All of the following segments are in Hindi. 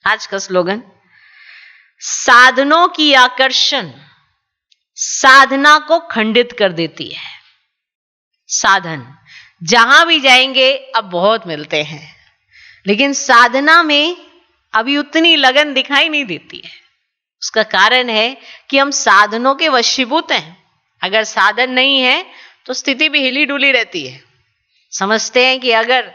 आज का स्लोगन, साधनों की आकर्षण साधना को खंडित कर देती है। साधन जहां भी जाएंगे अब बहुत मिलते हैं, लेकिन साधना में अभी उतनी लगन दिखाई नहीं देती है। उसका कारण है कि हम साधनों के वशीभूत हैं। अगर साधन नहीं है तो स्थिति भी हिली डुली रहती है। समझते हैं कि अगर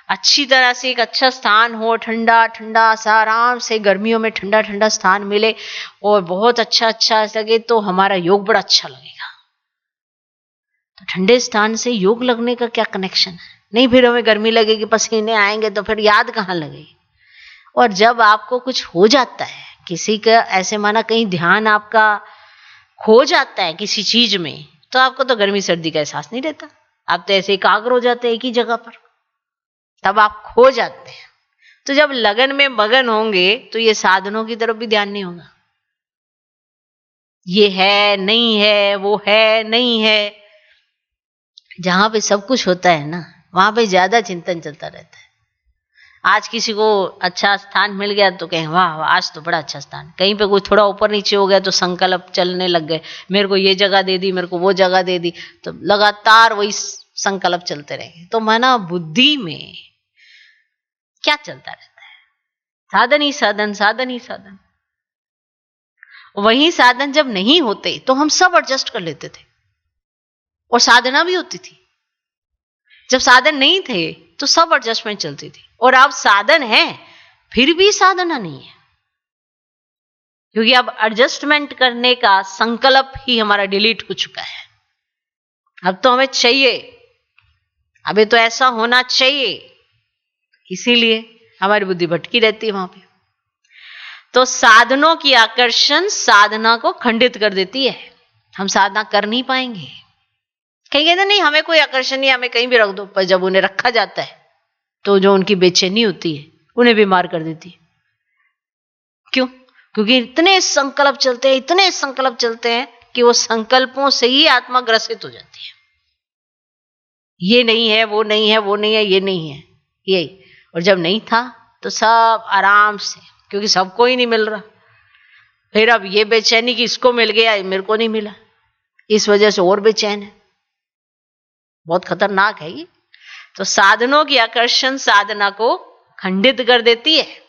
अच्छी तरह से एक अच्छा स्थान हो, ठंडा ठंडा सा, आराम से गर्मियों में ठंडा ठंडा स्थान मिले और बहुत अच्छा अच्छा लगे तो हमारा योग बड़ा अच्छा लगेगा। तो ठंडे स्थान से योग लगने का क्या कनेक्शन है? नहीं, फिर हमें गर्मी लगेगी, पसीने आएंगे तो फिर याद कहाँ लगेगी। और जब आपको कुछ हो जाता है, किसी का ऐसे माना कहीं ध्यान आपका खो जाता है किसी चीज में, तो आपको तो गर्मी सर्दी का एहसास नहीं रहता। आप तो ऐसे एकाग्र हो जाते हैं एक ही जगह पर, तब आप खो जाते हैं। तो जब लगन में मगन होंगे तो ये साधनों की तरफ भी ध्यान नहीं होगा। ये है नहीं है, वो है नहीं है। जहां पे सब कुछ होता है ना, वहां पे ज्यादा चिंतन चलता रहता है। आज किसी को अच्छा स्थान मिल गया तो कहें वाह वाह, आज तो बड़ा अच्छा स्थान। कहीं पे कोई थोड़ा ऊपर नीचे हो गया तो संकल्प चलने लग गए, मेरे को ये जगह दे दी, मेरे को वो जगह दे दी, तो लगातार वही संकल्प चलते रहेंगे। तो माना बुद्धि में क्या चलता रहता है? साधन ही साधन, साधन ही साधन। वही साधन जब नहीं होते तो हम सब एडजस्ट कर लेते थे और साधना भी होती थी। जब साधन नहीं थे तो सब एडजस्टमेंट चलती थी। और अब साधन है फिर भी साधना नहीं है, क्योंकि अब एडजस्टमेंट करने का संकल्प ही हमारा डिलीट हो चुका है। अब तो हमें चाहिए, अभी तो ऐसा होना चाहिए, इसीलिए हमारी बुद्धि भटकी रहती है वहां पे। तो साधनों की आकर्षण साधना को खंडित कर देती है। हम साधना कर नहीं पाएंगे। कहीं कहते नहीं हमें कोई आकर्षण नहीं, हमें कहीं भी रख दो, पर जब उन्हें रखा जाता है तो जो उनकी बेचैनी होती है उन्हें बीमार कर देती है। क्यों? क्योंकि इतने संकल्प चलते हैं, इतने संकल्प चलते हैं कि वो संकल्पों से ही आत्मा ग्रसित हो जाती है। ये नहीं है, वो नहीं है, वो नहीं है, ये नहीं है, यही। और जब नहीं था तो सब आराम से, क्योंकि सबको ही नहीं मिल रहा। फिर अब ये बेचैनी कि इसको मिल गया, मेरे को नहीं मिला, इस वजह से और बेचैन है। बहुत खतरनाक है ये। तो साधनों की आकर्षण साधना को खंडित कर देती है।